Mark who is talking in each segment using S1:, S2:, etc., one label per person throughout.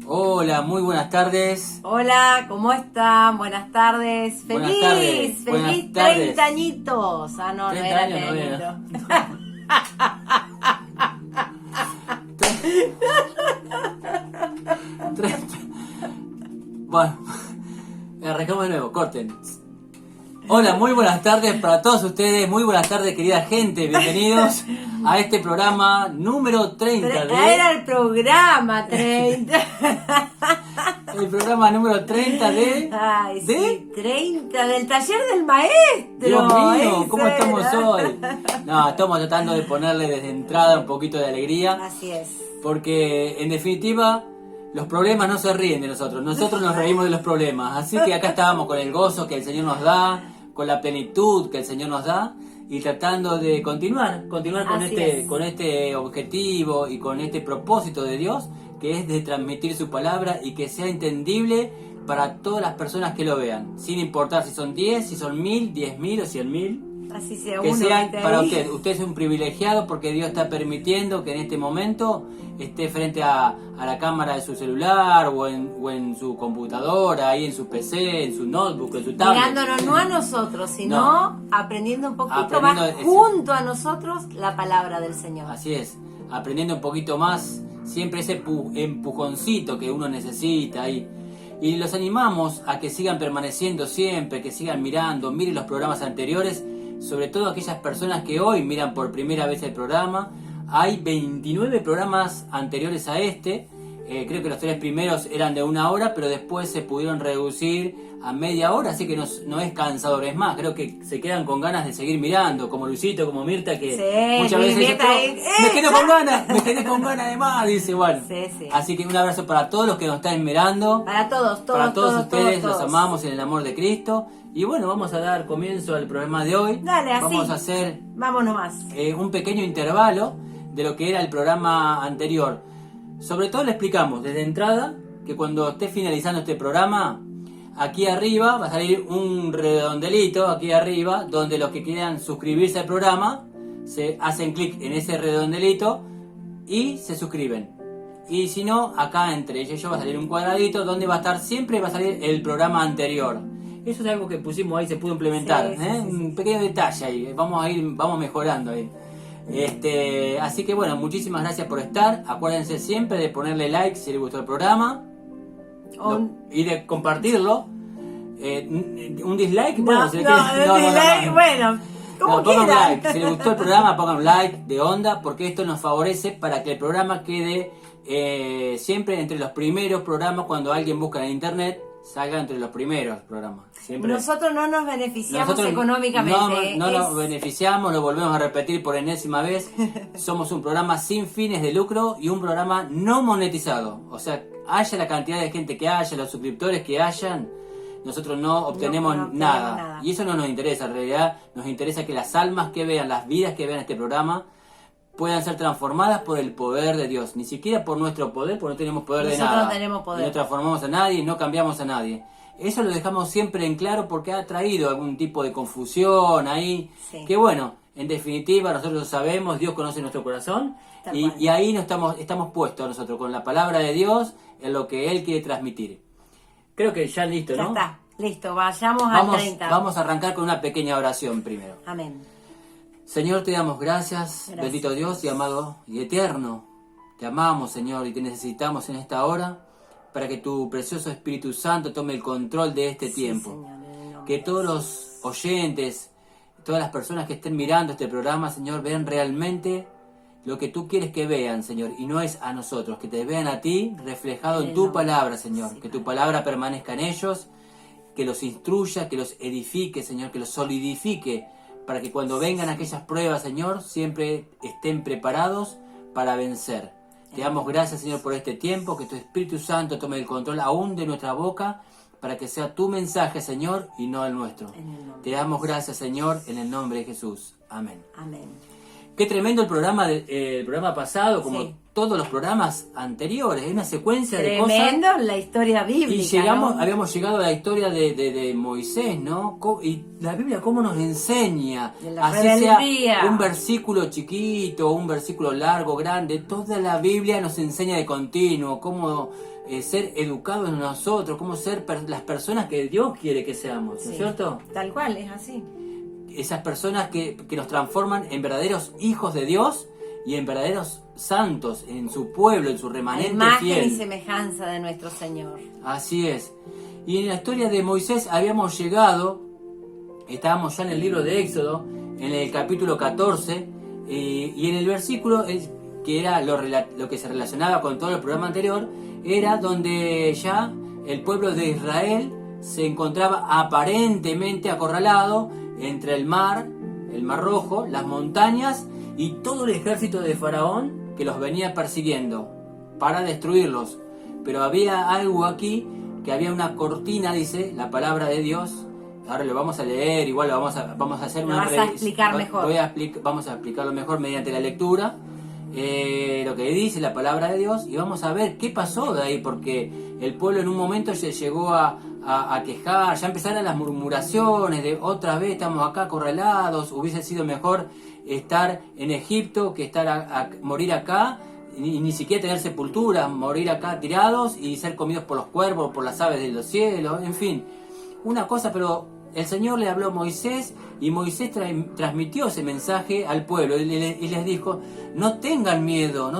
S1: Hola, muy buenas tardes.
S2: Hola, ¿cómo están? Buenas tardes.
S1: Buenas
S2: ¡Feliz!
S1: tardes,
S2: ¡Feliz
S1: buenas tardes.
S2: 30 añitos! Ah, no, no
S1: 30
S2: era
S1: años, no
S2: 30
S1: era.
S2: añitos.
S1: Bueno, arrancamos de nuevo, corten. Hola, muy buenas tardes para todos ustedes, muy buenas tardes querida gente, bienvenidos a este programa número 30
S2: Era el programa 30.
S1: El programa número 30 de...
S2: Ay,
S1: ¿De?
S2: sí, 30 del taller del maestro.
S1: Dios mío,
S2: Ese
S1: ¿cómo estamos
S2: era.
S1: hoy? No, estamos tratando de ponerle desde entrada un poquito de alegría.
S2: Así es.
S1: Porque en definitiva los problemas no se ríen de nosotros nos reímos de los problemas. Así que acá estábamos con el gozo que el Señor nos da, con la plenitud que el Señor nos da y tratando de continuar con
S2: Así es.
S1: con este objetivo y con este propósito de Dios, que es de transmitir su palabra y que sea entendible para todas las personas que lo vean, sin importar si son 10, si son 1000, 10.000 o 100.000.
S2: Así sea
S1: Que
S2: uno.
S1: sean
S2: ¿viste?
S1: para
S2: Ahí.
S1: usted. Usted es un privilegiado porque Dios está permitiendo que en este momento esté frente a la cámara de su celular o en su computadora, ahí en su PC, en su notebook, en su tablet.
S2: Mirándonos no a nosotros, sino
S1: No.
S2: aprendiendo un poquito
S1: Aprendiendo
S2: más junto a nosotros la palabra del Señor.
S1: Así es, aprendiendo un poquito más, siempre ese empujoncito que uno necesita ahí. Y los animamos a que sigan permaneciendo siempre, que sigan mirando, miren los programas anteriores, sobre todo aquellas personas que hoy miran por primera vez el programa. Hay 29 programas anteriores a este, creo que los 3 primeros eran de 1 hora, pero después se pudieron reducir a media hora, así que no es cansador. Es más, creo que se quedan con ganas de seguir mirando, como Luisito, como Mirta, que
S2: Sí,
S1: muchas veces dice,
S2: Mirta ahí,
S1: me quedé con ganas de más, dice, bueno.
S2: Sí, sí.
S1: Así que un abrazo para todos los que nos están mirando.
S2: Para todos
S1: Ustedes,
S2: todos.
S1: los amamos en el amor de Cristo. Y bueno, vamos a dar comienzo al programa de hoy.
S2: Dale, así.
S1: Vamos a hacer
S2: Vámonos más.
S1: un pequeño intervalo de lo que era el programa anterior. Sobre todo le explicamos desde entrada que cuando esté finalizando este programa, aquí arriba va a salir un redondelito, aquí arriba, donde los que quieran suscribirse al programa, se hacen clic en ese redondelito y se suscriben. Y si no, acá entre ellos va a salir un cuadradito donde va a estar, siempre va a salir el programa anterior. Eso es algo que pusimos ahí, se pudo implementar,
S2: Sí, sí, sí,
S1: un pequeño detalle ahí, vamos mejorando ahí. Así que bueno, muchísimas gracias por estar. Acuérdense siempre de ponerle like si les gustó el programa y de compartirlo. Un dislike, bueno, si le quieren-
S2: bueno, como
S1: pongan un
S2: quieran.
S1: like. Si les gustó el programa, pongan un like de onda, porque esto nos favorece para que el programa quede siempre entre los primeros programas. Cuando alguien busca en internet, salga entre los primeros programas. Siempre.
S2: Nosotros no nos beneficiamos
S1: Nosotros
S2: económicamente.
S1: no nos beneficiamos, lo volvemos a repetir por enésima vez. Somos un programa sin fines de lucro y un programa no monetizado. O sea, haya la cantidad de gente que haya, los suscriptores que hayan, nosotros no obtenemos, nada. Y eso no nos interesa, en realidad nos interesa que las almas que vean, las vidas que vean este programa, puedan ser transformadas por el poder de Dios. Ni siquiera por nuestro poder, porque no tenemos poder de nada.
S2: Nosotros no tenemos poder.
S1: No transformamos a nadie, no cambiamos a nadie. Eso lo dejamos siempre en claro porque ha traído algún tipo de confusión ahí.
S2: Sí.
S1: Que bueno, en definitiva nosotros lo sabemos, Dios conoce nuestro corazón y ahí no estamos puestos nosotros con la palabra de Dios en lo que Él quiere transmitir. Creo que ya listo,
S2: Ya
S1: ¿no?
S2: está, listo, vayamos al 30.
S1: Vamos a arrancar con una pequeña oración primero.
S2: Amén.
S1: Señor, te damos gracias, bendito Dios y amado y eterno. Te amamos, Señor, y te necesitamos en esta hora para que tu precioso Espíritu Santo tome el control de este tiempo.
S2: Señor, en el nombre
S1: Que
S2: de
S1: todos
S2: Jesús.
S1: los oyentes, todas las personas que estén mirando este programa, Señor, vean realmente lo que tú quieres que vean, Señor, y no es a nosotros, que te vean a ti reflejado en tu palabra, Señor,
S2: Sí,
S1: que tu palabra permanezca en ellos, que los instruya, que los edifique, Señor, que los solidifique, para que cuando vengan aquellas pruebas, Señor, siempre estén preparados para vencer. Te damos gracias, Señor, por este tiempo, que tu Espíritu Santo tome el control aún de nuestra boca, para que sea tu mensaje, Señor, y no el nuestro. Te damos gracias, Señor, en el nombre de Jesús. Amén.
S2: Amén.
S1: Qué tremendo el programa pasado, como
S2: Sí.
S1: todos los programas anteriores, es una secuencia de cosas.
S2: Tremendo la historia bíblica.
S1: Y habíamos llegado a la historia de Moisés, ¿no? Y la Biblia cómo nos enseña, así sea un versículo chiquito, un versículo largo, grande, toda la Biblia nos enseña de continuo cómo ser educados en nosotros, cómo ser las personas que Dios quiere que seamos, ¿no es cierto?
S2: Tal cual, es así.
S1: Esas personas que nos transforman en verdaderos hijos de Dios y en verdaderos santos en su pueblo, en su remanente
S2: imagen
S1: fiel.
S2: Y semejanza de nuestro Señor.
S1: Así es. Y en la historia de Moisés habíamos llegado, estábamos ya en el libro de Éxodo, en el capítulo 14, y en el versículo que era lo que se relacionaba con todo el programa anterior, era donde ya el pueblo de Israel se encontraba aparentemente acorralado entre el Mar Rojo, las montañas y todo el ejército de Faraón que los venía persiguiendo para destruirlos. Pero había algo aquí, que había una cortina, dice la palabra de Dios. Ahora lo vamos a leer, igual vamos a hacer una
S2: revisión. Vas a explicar mejor.
S1: Vamos a explicarlo mejor mediante la lectura, lo que dice la palabra de Dios, y vamos a ver qué pasó de ahí, porque el pueblo en un momento se llegó a quejar, ya empezaron las murmuraciones de otra vez estamos acá acorralados, hubiese sido mejor estar en Egipto que morir acá, y ni siquiera tener sepultura, morir acá tirados y ser comidos por los cuervos, por las aves de los cielos, en fin, una cosa. Pero el Señor le habló a Moisés y Moisés transmitió ese mensaje al pueblo y les dijo: no tengan miedo,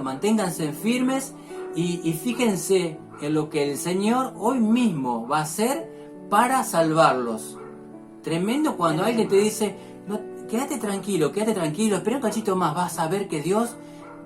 S1: manténganse firmes y fíjense en lo que el Señor hoy mismo va a hacer para salvarlos. Tremendo cuando alguien te dice: no, quédate tranquilo, espera un cachito más, vas a ver que Dios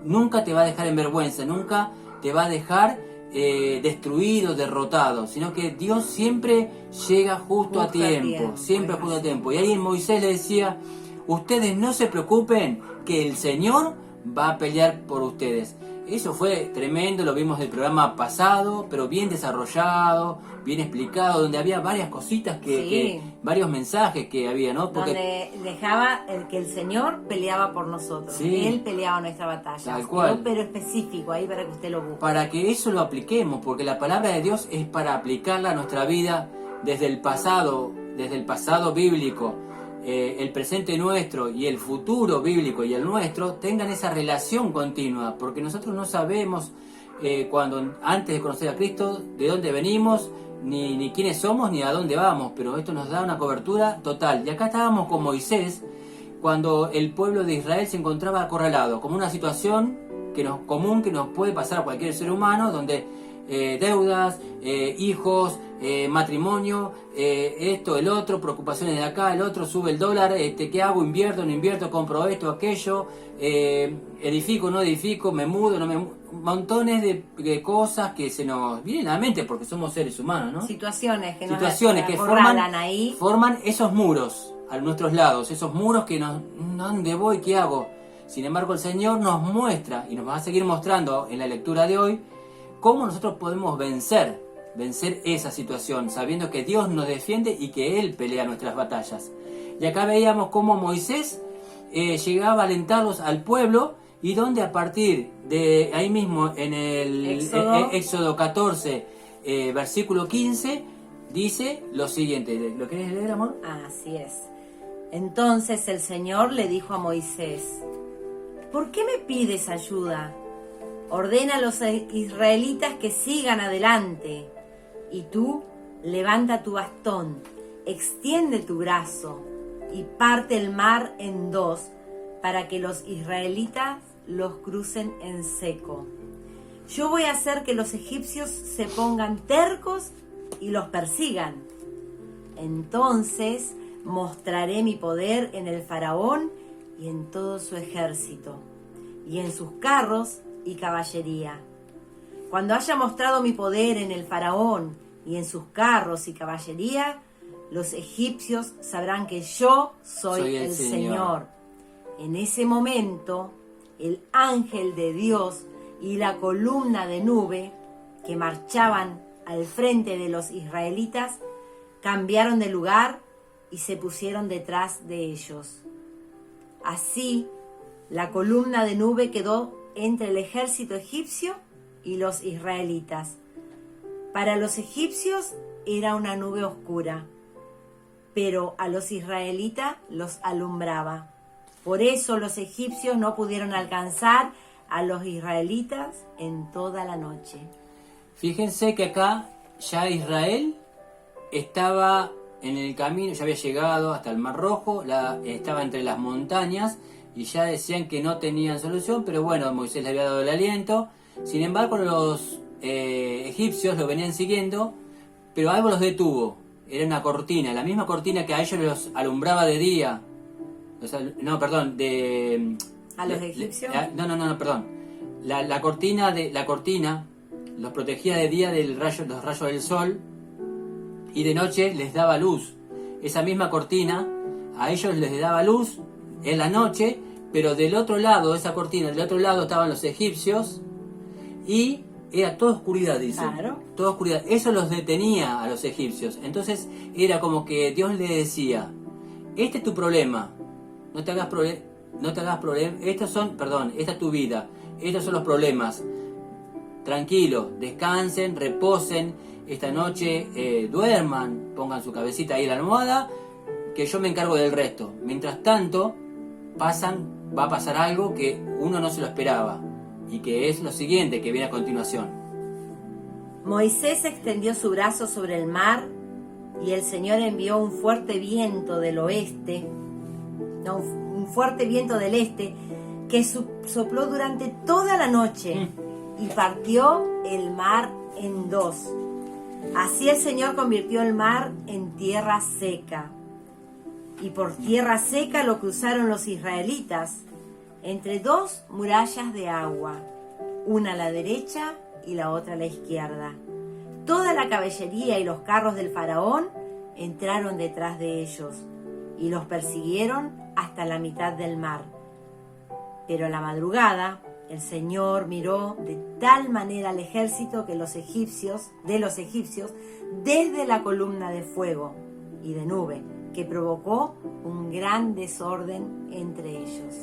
S1: nunca te va a dejar en vergüenza, nunca te va a dejar destruido, derrotado, sino que Dios siempre llega justo a tiempo, siempre justo a tiempo. Y ahí en Moisés le decía: ustedes no se preocupen, que el Señor va a pelear por ustedes. Eso fue tremendo, lo vimos del programa pasado, pero bien desarrollado, bien explicado, donde había varias cositas varios mensajes que había, ¿no?
S2: Porque donde dejaba que el Señor peleaba por nosotros, Él peleaba nuestra batalla.
S1: Tal cual.
S2: Pero específico, ahí para que usted lo busque.
S1: Para que eso lo apliquemos, porque la palabra de Dios es para aplicarla a nuestra vida desde el pasado bíblico. El presente nuestro y el futuro bíblico y el nuestro tengan esa relación continua, porque nosotros no sabemos antes de conocer a Cristo de dónde venimos, ni quiénes somos, ni a dónde vamos, pero esto nos da una cobertura total. Y acá estábamos con Moisés cuando el pueblo de Israel se encontraba acorralado, como una situación común que nos puede pasar a cualquier ser humano, donde deudas, hijos, matrimonio, esto, el otro, preocupaciones de acá, el otro, sube el dólar, ¿qué hago? ¿Invierto, no invierto? ¿Compro esto, aquello? ¿Edifico, no edifico? ¿Me mudo, no me mudo? Montones de cosas que se nos vienen a la mente porque somos seres humanos, ¿no?
S2: Situaciones que
S1: forman esos muros a nuestros lados, esos muros que ¿dónde voy? ¿Qué hago? Sin embargo, el Señor nos muestra y nos va a seguir mostrando en la lectura de hoy cómo nosotros podemos vencer esa situación, sabiendo que Dios nos defiende y que Él pelea nuestras batallas. Y acá veíamos cómo Moisés llegaba a alentarlos al pueblo, y donde a partir de ahí mismo en el Éxodo 14, versículo 15, dice lo siguiente. ¿Lo querés leer, amor?
S2: Así es. Entonces el Señor le dijo a Moisés: ¿por qué me pides ayuda? Ordena a los israelitas que sigan adelante. Y tú, levanta tu bastón, extiende tu brazo y parte el mar en dos, para que los israelitas los crucen en seco. Yo voy a hacer que los egipcios se pongan tercos y los persigan. Entonces mostraré mi poder en el faraón y en todo su ejército, y en sus carros y caballería. Cuando haya mostrado mi poder en el faraón y en sus carros y caballería, los egipcios sabrán que yo soy el Señor. En ese momento, el ángel de Dios y la columna de nube que marchaban al frente de los israelitas cambiaron de lugar y se pusieron detrás de ellos. Así, la columna de nube quedó entre el ejército egipcio y los israelitas. Para los egipcios era una nube oscura, pero a los israelitas los alumbraba. Por eso los egipcios no pudieron alcanzar a los israelitas en toda la noche.
S1: Fíjense que acá ya Israel estaba en el camino, ya había llegado hasta el Mar Rojo, estaba entre las montañas y ya decían que no tenían solución, pero bueno, Moisés le había dado el aliento. Sin embargo, los egipcios lo venían siguiendo, pero algo los detuvo. Era una cortina, la misma cortina que a ellos los alumbraba de día.
S2: ¿A los egipcios?
S1: Perdón. La cortina los protegía de día de los rayos del sol y de noche les daba luz. Esa misma cortina a ellos les daba luz en la noche, pero del otro lado de esa cortina, del otro lado estaban los egipcios y era toda oscuridad, dice.
S2: Claro.
S1: Toda oscuridad. Eso los detenía a los egipcios. Entonces era como que Dios le decía, este es tu problema, no te hagas problema, esta es tu vida, estos son los problemas. Tranquilo, descansen, reposen, esta noche duerman, pongan su cabecita ahí en la almohada, que yo me encargo del resto. Mientras tanto, va a pasar algo que uno no se lo esperaba, y que es lo siguiente que viene a continuación.
S2: Moisés extendió su brazo sobre el mar, y el Señor envió un fuerte viento del oeste, un fuerte viento del este, que sopló durante toda la noche y partió el mar en dos. Así el Señor convirtió el mar en tierra seca. Y por tierra seca lo cruzaron los israelitas, entre dos murallas de agua, una a la derecha y la otra a la izquierda. Toda la caballería y los carros del faraón entraron detrás de ellos y los persiguieron hasta la mitad del mar. Pero a la madrugada el Señor miró de tal manera al ejército de los egipcios desde la columna de fuego y de nube, que provocó un gran desorden entre ellos.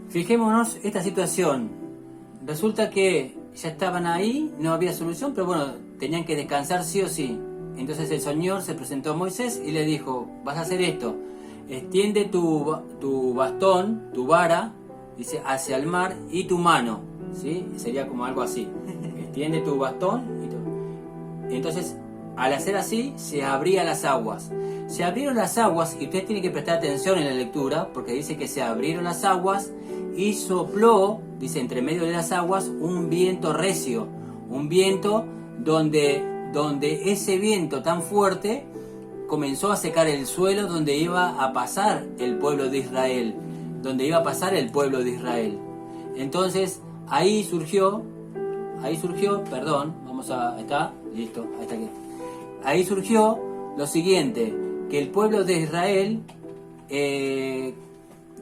S1: Fijémonos esta situación. Resulta que ya estaban ahí, no había solución, pero bueno, tenían que descansar sí o sí. Entonces el Señor se presentó a Moisés y le dijo, vas a hacer esto, extiende tu bastón, tu vara, dice, hacia el mar y tu mano, ¿sí? Sería como algo así, extiende tu bastón y entonces al hacer así se abrían las aguas. Se abrieron las aguas y usted tiene que prestar atención en la lectura porque dice que se abrieron las aguas y sopló, dice, entre medio de las aguas un viento recio, un viento donde ese viento tan fuerte comenzó a secar el suelo donde iba a pasar el pueblo de Israel, Entonces ahí surgió, ahí surgió lo siguiente, que el pueblo de Israel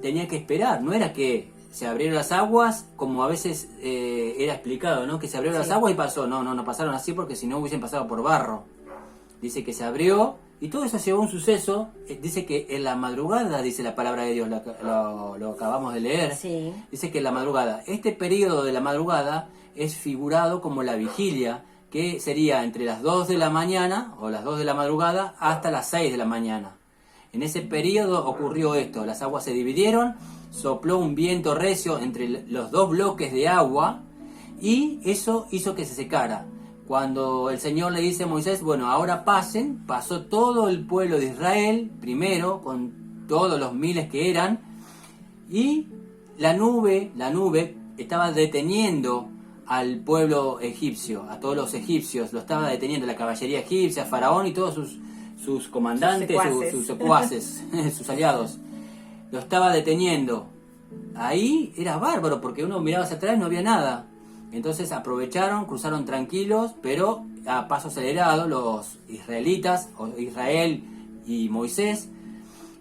S1: tenía que esperar, no era que se abrieron las aguas como a veces era explicado, ¿no? Que se abrieron las aguas y pasó, no pasaron así porque si no hubiesen pasado por barro. Dice que se abrió y todo eso llevó a un suceso, dice que en la madrugada, dice la palabra de Dios, lo acabamos de leer,
S2: sí.
S1: Dice que en la madrugada, este periodo de la madrugada es figurado como la vigilia, que sería entre las 2 de la mañana o las 2 de la madrugada hasta las 6 de la mañana. En ese periodo ocurrió esto, las aguas se dividieron, sopló un viento recio entre los dos bloques de agua y eso hizo que se secara. Cuando el Señor le dice a Moisés, bueno, ahora pasen, pasó todo el pueblo de Israel, primero, con todos los miles que eran, y la nube estaba deteniendo al pueblo egipcio, a todos los egipcios, lo estaba deteniendo la caballería egipcia, Faraón y todos sus comandantes, sus secuaces, sus aliados, lo estaba deteniendo. Ahí era bárbaro, porque uno miraba hacia atrás y no había nada. Entonces aprovecharon, cruzaron tranquilos, pero a paso acelerado los israelitas, o Israel y Moisés.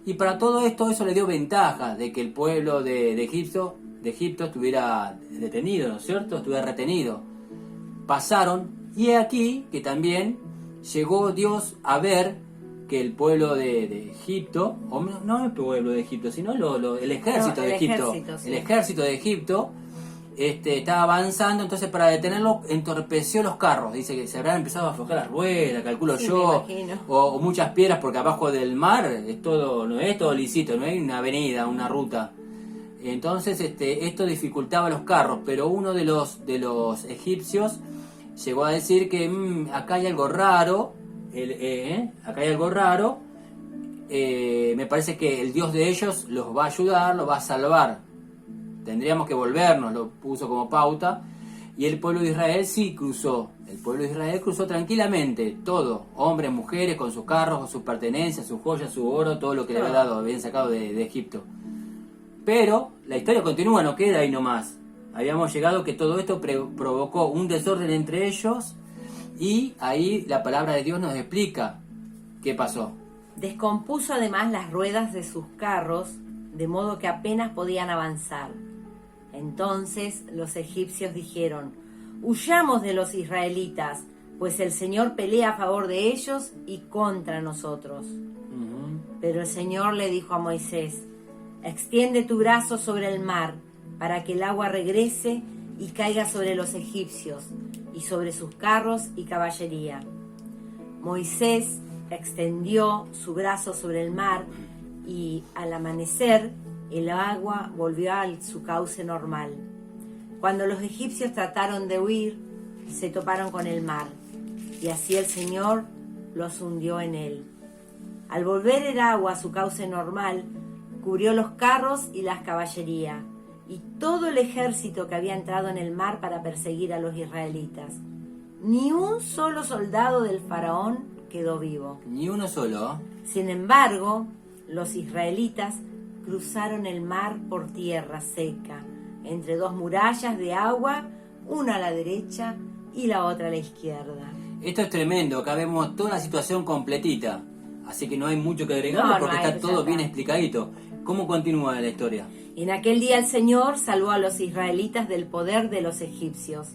S1: Y para todo esto, eso le dio ventaja de que el pueblo de Egipto estuviera detenido, ¿no es cierto? Estuviera retenido. Pasaron, y aquí que también llegó Dios a ver que el pueblo de Egipto, o no el pueblo de Egipto, sino el ejército de Egipto,
S2: sí.
S1: el ejército de Egipto estaba avanzando, entonces para detenerlo entorpeció los carros. Dice que se habrán empezado a aflojar las ruedas, calculo
S2: Sí,
S1: yo,
S2: me imagino.
S1: o muchas piedras, porque abajo del mar es todo, no es todo lisito, no hay una avenida, una ruta. Entonces esto dificultaba los carros, pero uno de los egipcios llegó a decir que acá hay algo raro, acá hay algo raro, me parece que el Dios de ellos los va a ayudar, los va a salvar. Tendríamos que volvernos, lo puso como pauta. Y el pueblo de Israel sí cruzó. El pueblo de Israel cruzó tranquilamente, todo, hombres, mujeres, con sus carros, con sus pertenencias, sus joyas, su oro, todo lo que le había dado, habían sacado de Egipto. Pero la historia continúa, no queda ahí nomás. Habíamos llegado que todo esto provocó un desorden entre ellos, y ahí la palabra de Dios nos explica qué pasó.
S2: Descompuso además las ruedas de sus carros, de modo que apenas podían avanzar. Entonces los egipcios dijeron: huyamos de los israelitas, pues el Señor pelea a favor de ellos y contra nosotros. Pero el Señor le dijo a Moisés: extiende tu brazo sobre el mar, para que el agua regrese y caiga sobre los egipcios, y sobre sus carros y caballería. Moisés extendió su brazo sobre el mar, y al amanecer el agua volvió a su cauce normal. Cuando los egipcios trataron de huir, se toparon con el mar, y así el Señor los hundió en él. Al volver el agua a su cauce normal, cubrió los carros y las caballerías, y todo el ejército que había entrado en el mar para perseguir a los israelitas. Ni un solo soldado del faraón quedó vivo.
S1: Ni uno solo.
S2: Sin embargo, los israelitas cruzaron el mar por tierra seca, entre dos murallas de agua, una a la derecha y la otra a la izquierda.
S1: Esto es tremendo, acá vemos toda la situación completita, así que no hay mucho que agregar porque está todo bien explicadito. ¿Cómo continúa la historia?
S2: En aquel día el Señor salvó a los israelitas del poder de los egipcios,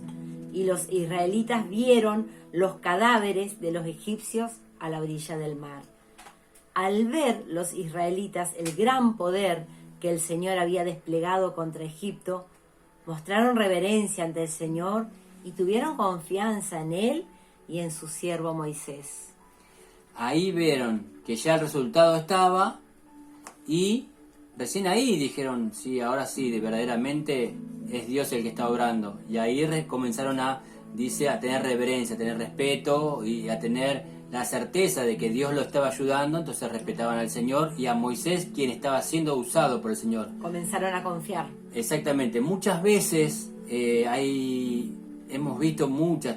S2: y los israelitas vieron los cadáveres de los egipcios a la orilla del mar. Al ver los israelitas el gran poder que el Señor había desplegado contra Egipto, mostraron reverencia ante el Señor y tuvieron confianza en Él y en su siervo Moisés.
S1: Ahí vieron que ya el resultado estaba, y recién ahí dijeron: sí, ahora sí, verdaderamente es Dios el que está obrando. Y ahí comenzaron a tener reverencia, a tener respeto y a tener la certeza de que Dios lo estaba ayudando. Entonces respetaban al Señor y a Moisés, quien estaba siendo usado por el Señor.
S2: Comenzaron a confiar.
S1: Exactamente. Muchas veces hemos visto muchas,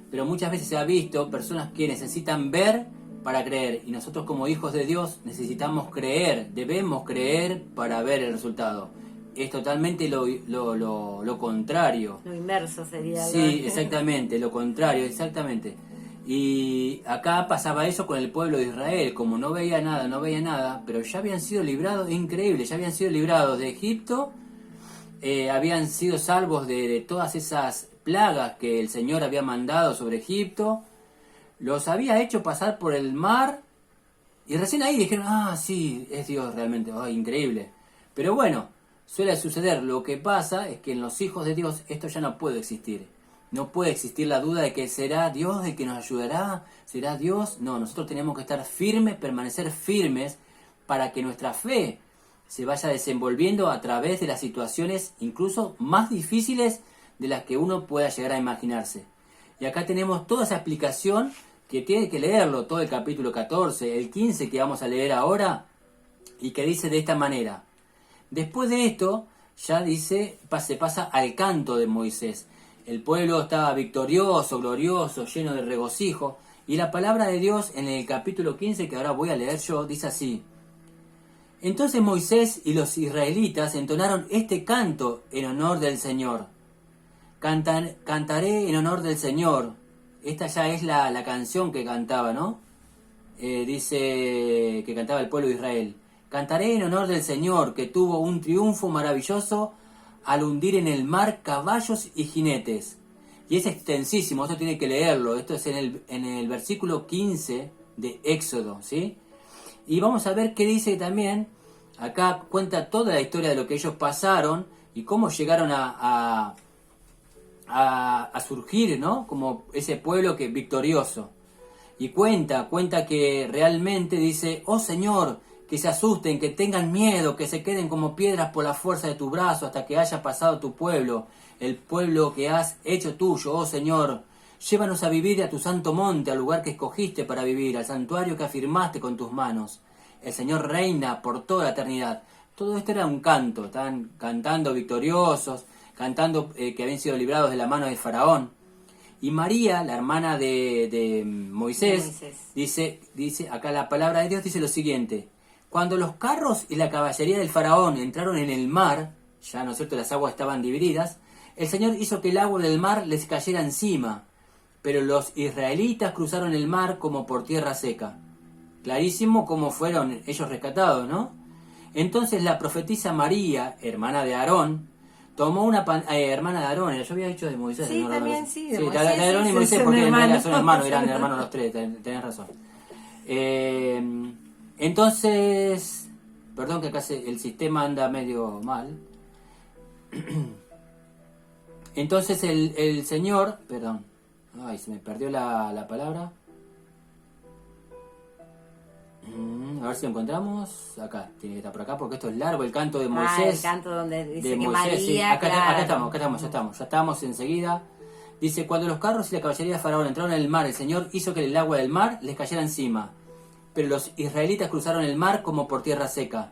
S1: pero muchas veces se ha visto personas que necesitan ver para creer, y nosotros como hijos de Dios necesitamos creer, debemos creer para ver el resultado. Es totalmente lo contrario.
S2: Lo inverso sería.
S1: Sí, exactamente, lo contrario, exactamente. Y acá pasaba eso con el pueblo de Israel, como no veía nada, pero ya habían sido librados, increíble, ya habían sido librados de Egipto, habían sido salvos de todas esas plagas que el Señor había mandado sobre Egipto, los había hecho pasar por el mar, y recién ahí dijeron: sí, es Dios realmente, increíble. Pero bueno, suele suceder. Lo que pasa es que en los hijos de Dios esto ya no puede existir. No puede existir la duda de que será Dios el que nos ayudará, será Dios. No, nosotros tenemos que estar firmes, permanecer firmes, para que nuestra fe se vaya desenvolviendo a través de las situaciones incluso más difíciles de las que uno pueda llegar a imaginarse. Y acá tenemos toda esa explicación, que tiene que leerlo, todo el capítulo 14, el 15 que vamos a leer ahora, y que dice de esta manera. Después de esto, ya dice, se pasa al canto de Moisés. El pueblo estaba victorioso, glorioso, lleno de regocijo, y la palabra de Dios en el capítulo 15, que ahora voy a leer yo, dice así: entonces Moisés y los israelitas entonaron este canto en honor del Señor. Cantaré en honor del Señor. Esta ya es la canción que cantaba, ¿no? Dice que cantaba el pueblo de Israel. Cantaré en honor del Señor, que tuvo un triunfo maravilloso al hundir en el mar caballos y jinetes. Y es extensísimo, esto tiene que leerlo. Esto es en el versículo 15 de Éxodo, ¿sí? Y vamos a ver qué dice también. Acá cuenta toda la historia de lo que ellos pasaron, y cómo llegaron a surgir, ¿no? Como ese pueblo que victorioso. Y cuenta que realmente dice, oh Señor, que se asusten, que tengan miedo, que se queden como piedras por la fuerza de tu brazo hasta que haya pasado tu pueblo, el pueblo que has hecho tuyo, oh Señor. Llévanos a vivir a tu santo monte, al lugar que escogiste para vivir, al santuario que afirmaste con tus manos. El Señor reina por toda la eternidad. Todo esto era un canto, estaban cantando victoriosos, cantando que habían sido librados de la mano de Faraón. Y María, la hermana de Moisés, dice, acá la palabra de Dios dice lo siguiente: cuando los carros y la caballería del Faraón entraron en el mar, ya no es cierto, las aguas estaban divididas, el Señor hizo que el agua del mar les cayera encima, pero los israelitas cruzaron el mar como por tierra seca. Clarísimo cómo fueron ellos rescatados, ¿no? Entonces la profetisa María, hermana de Aarón, tomó una hermana de Aarón, yo había dicho de Moisés.
S2: Sí,
S1: ¿no?
S2: también sí,
S1: de
S2: Moisés,
S1: de Aarón y
S2: sí,
S1: Moisés,
S2: son
S1: porque
S2: hermanos.
S1: son hermanos, eran hermanos los tres, tenés razón. Entonces, perdón que acá el sistema anda medio mal. Entonces el Señor, perdón, ay, se me perdió la palabra. A ver si lo encontramos. Acá, tiene que estar por acá porque esto es largo, el canto de Moisés.
S2: El canto donde dice
S1: de
S2: que
S1: Moisés,
S2: María,
S1: sí. Acá
S2: claro.
S1: ya estamos enseguida. Dice, cuando los carros y la caballería de Faraón entraron en el mar, el Señor hizo que el agua del mar les cayera encima. Pero los israelitas cruzaron el mar como por tierra seca.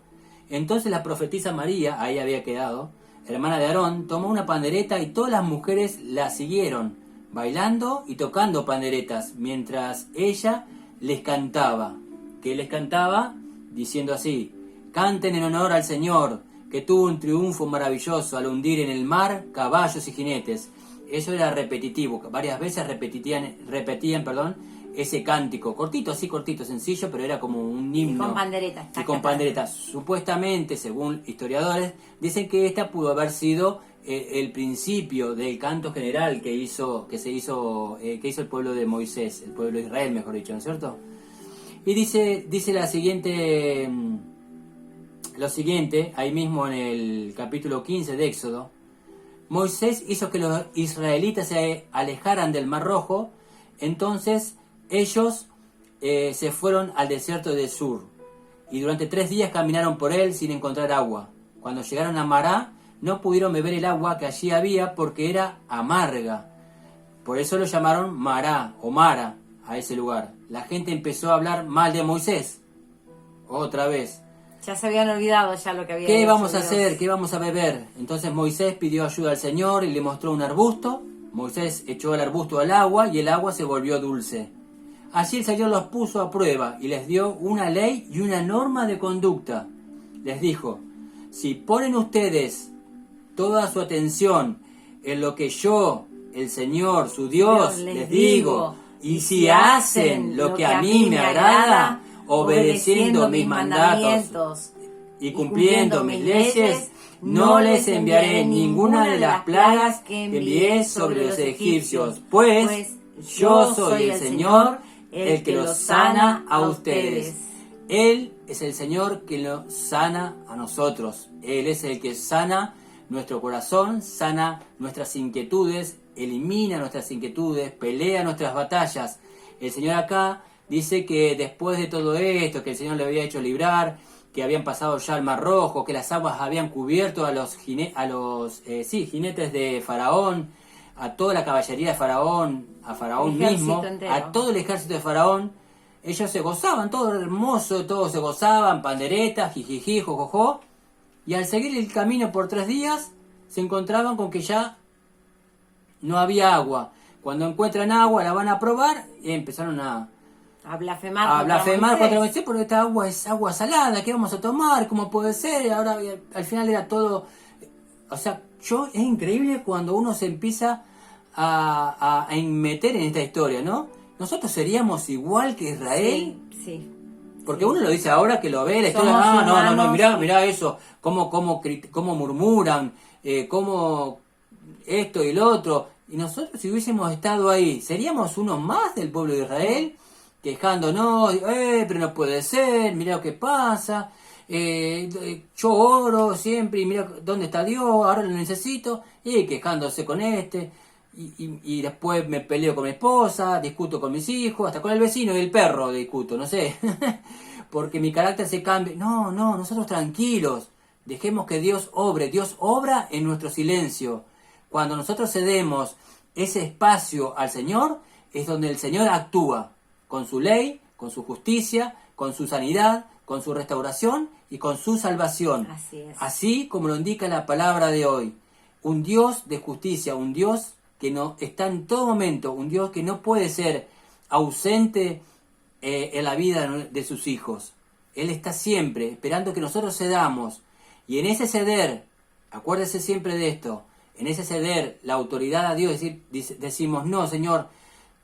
S1: Entonces la profetisa María, ahí había quedado, hermana de Aarón, tomó una pandereta y todas las mujeres la siguieron, bailando y tocando panderetas, mientras ella les cantaba. Que les cantaba diciendo así: canten en honor al Señor, que tuvo un triunfo maravilloso al hundir en el mar caballos y jinetes. Eso era repetitivo, varias veces repetían, ese cántico, cortito, sencillo, pero era como un himno.
S2: Y con panderetas.
S1: Y con panderetas. Supuestamente, según historiadores, dicen que esta pudo haber sido el principio del canto general que hizo el pueblo de Moisés, el pueblo de Israel, mejor dicho, ¿no es cierto? Y dice lo siguiente, ahí mismo en el capítulo 15 de Éxodo: Moisés hizo que los israelitas se alejaran del Mar Rojo, entonces ellos se fueron al desierto de Sur, y durante 3 días caminaron por él sin encontrar agua. Cuando llegaron a Mará, no pudieron beber el agua que allí había porque era amarga. Por eso lo llamaron Mará o Mara a ese lugar. La gente empezó a hablar mal de Moisés. Otra vez.
S2: Ya se habían olvidado ya lo que había
S1: ¿Qué
S2: hecho
S1: vamos a
S2: Dios?
S1: hacer? ¿Qué vamos a beber? Entonces Moisés pidió ayuda al Señor y le mostró un arbusto. Moisés echó el arbusto al agua y el agua se volvió dulce. Allí el Señor los puso a prueba y les dio una ley y una norma de conducta. Les dijo: si ponen ustedes toda su atención en lo que yo, el Señor, su Dios, les digo, y si hacen lo que a mí me agrada, obedeciendo mis mandatos y cumpliendo mis leyes, no les enviaré ninguna de las plagas que envié sobre los egipcios, pues yo soy el Señor, el que los sana a ustedes. Él es el Señor que los sana a nosotros. Él es el que sana nuestro corazón, sana nuestras inquietudes, elimina nuestras inquietudes, pelea nuestras batallas. El Señor acá dice que después de todo esto, que el Señor le había hecho librar, que habían pasado ya el Mar Rojo, que las aguas habían cubierto a los jinetes de Faraón, a toda la caballería de Faraón, a Faraón mismo,
S2: entero.
S1: a todo el ejército de Faraón. Ellos se gozaban, todo hermoso, todos se gozaban, panderetas, jijiji, jojojo. Y al seguir el camino por 3 días, se encontraban con que ya no había agua. Cuando encuentran agua, la van a probar y empezaron a blasfemar contra Moisés, porque esta agua es agua salada, ¿qué vamos a tomar? ¿Cómo puede ser? Ahora al final era todo... O sea, es increíble cuando uno se empieza a meter en esta historia, ¿no? Nosotros seríamos igual que Israel.
S2: Sí.
S1: Porque uno lo dice ahora que lo ve, la historia, no, mirá eso, cómo murmuran, cómo esto y lo otro. Y nosotros, si hubiésemos estado ahí, ¿seríamos uno más del pueblo de Israel? Quejándonos, pero no puede ser, mirá lo que pasa. yo oro siempre y mira dónde está Dios, ahora lo necesito, y quejándose con y después me peleo con mi esposa, discuto con mis hijos, hasta con el vecino y el perro discuto, no sé, porque mi carácter se cambia. No, nosotros tranquilos, dejemos que Dios obre. Dios obra en nuestro silencio. Cuando nosotros cedemos ese espacio al Señor, es donde el Señor actúa con su ley, con su justicia, con su sanidad, con su restauración y con su salvación.
S2: Así es.
S1: Así como lo indica la palabra de hoy. Un Dios de justicia, un Dios que no está en todo momento, un Dios que no puede ser ausente en la vida de sus hijos. Él está siempre esperando que nosotros cedamos. Y en ese ceder, acuérdese siempre de esto, en ese ceder la autoridad a Dios, decimos, no, Señor,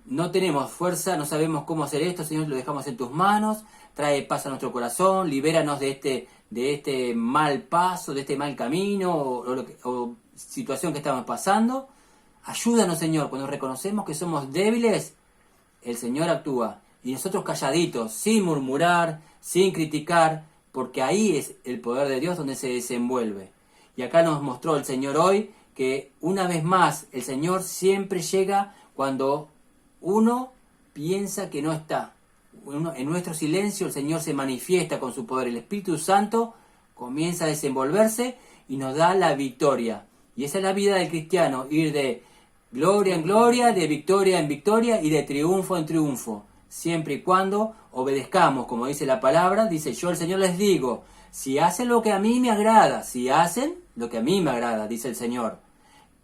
S1: no tenemos fuerza, no sabemos cómo hacer esto, Señor, lo dejamos en tus manos, trae paz a nuestro corazón, libéranos de este mal paso, de este mal camino o situación que estamos pasando. Ayúdanos, Señor, cuando reconocemos que somos débiles, el Señor actúa. Y nosotros calladitos, sin murmurar, sin criticar, porque ahí es el poder de Dios donde se desenvuelve. Y acá nos mostró el Señor hoy que una vez más el Señor siempre llega cuando uno piensa que no está. En nuestro silencio el Señor se manifiesta con su poder. El Espíritu Santo comienza a desenvolverse y nos da la victoria. Y esa es la vida del cristiano, ir de gloria en gloria, de victoria en victoria y de triunfo en triunfo. Siempre y cuando obedezcamos, como dice la palabra, dice, yo el Señor les digo, si hacen lo que a mí me agrada, si hacen lo que a mí me agrada, dice el Señor,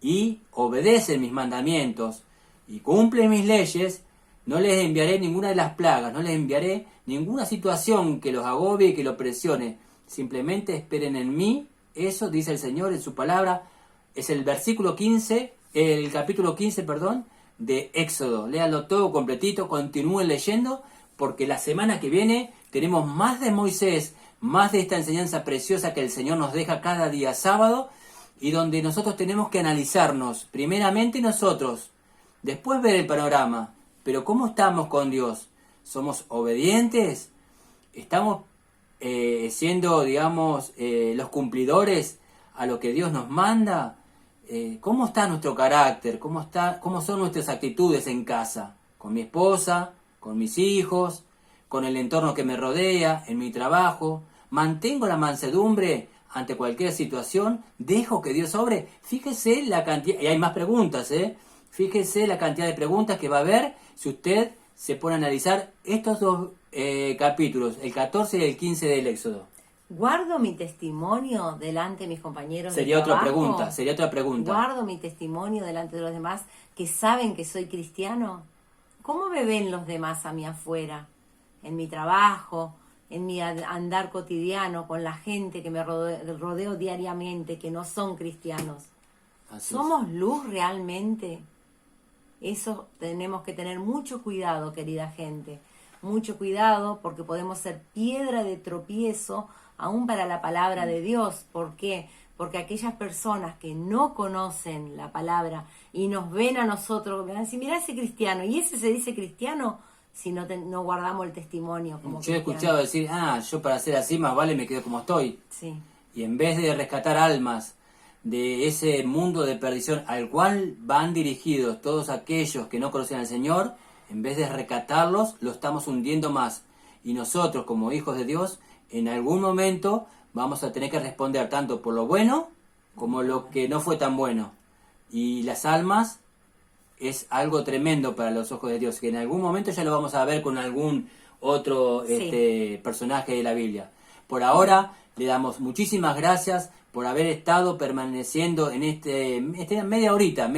S1: y obedecen mis mandamientos y cumplen mis leyes, no les enviaré ninguna de las plagas, no les enviaré ninguna situación que los agobie y que los presione. Simplemente esperen en mí. Eso dice el Señor en su palabra. Es el capítulo 15, de Éxodo. Léanlo todo completito, continúen leyendo, porque la semana que viene tenemos más de Moisés, más de esta enseñanza preciosa que el Señor nos deja cada día sábado, y donde nosotros tenemos que analizarnos, primeramente nosotros, después ver el panorama, pero ¿cómo estamos con Dios? ¿Somos obedientes? ¿Estamos siendo, digamos, los cumplidores a lo que Dios nos manda? ¿Cómo está nuestro carácter? ¿Cómo son nuestras actitudes en casa? Con mi esposa, con mis hijos, con el entorno que me rodea, en mi trabajo. ¿Mantengo la mansedumbre ante cualquier situación? ¿Dejo que Dios obre? Fíjese la cantidad, y hay más preguntas, fíjese la cantidad de preguntas que va a haber si usted se pone a analizar estos dos capítulos, el 14 y el 15 del Éxodo.
S2: ¿Guardo mi testimonio delante de mis compañeros de
S1: Sería
S2: trabajo?
S1: Sería otra pregunta.
S2: ¿Guardo mi testimonio delante de los demás que saben que soy cristiano? ¿Cómo me ven los demás a mí afuera? En mi trabajo, en mi andar cotidiano, con la gente que me rodeo diariamente, que no son cristianos. ¿Somos luz realmente? Eso tenemos que tener mucho cuidado, querida gente. Mucho cuidado, porque podemos ser piedra de tropiezo aún para la palabra de Dios. ¿Por qué? Porque aquellas personas que no conocen la palabra y nos ven a nosotros, van a decir, mirá ese cristiano, y ese se dice cristiano si no guardamos el testimonio como
S1: Yo he
S2: cristiano.
S1: escuchado decir, yo para ser así más vale me quedo como estoy.
S2: Sí.
S1: Y en vez de rescatar almas de ese mundo de perdición al cual van dirigidos todos aquellos que no conocen al Señor, en vez de rescatarlos, lo estamos hundiendo más. Y nosotros, como hijos de Dios, en algún momento vamos a tener que responder tanto por lo bueno como lo que no fue tan bueno. Y las almas es algo tremendo para los ojos de Dios, que en algún momento ya lo vamos a ver con algún otro personaje de la Biblia. Por ahora, le damos muchísimas gracias por haber estado permaneciendo en media horita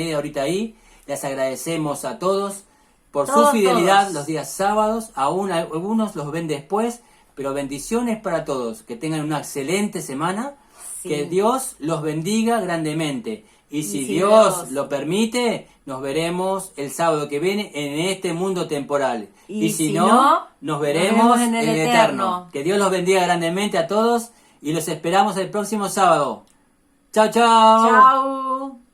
S1: ahí. Les agradecemos a todos por su fidelidad los días sábados. Aún algunos los ven después, pero bendiciones para todos. Que tengan una excelente semana. Sí. Que Dios los bendiga grandemente. Y si Dios lo permite, nos veremos el sábado que viene en este mundo temporal. Y si no, nos veremos en el eterno. Que Dios los bendiga grandemente a todos y los esperamos el próximo sábado. Chao, chao.
S2: Chao.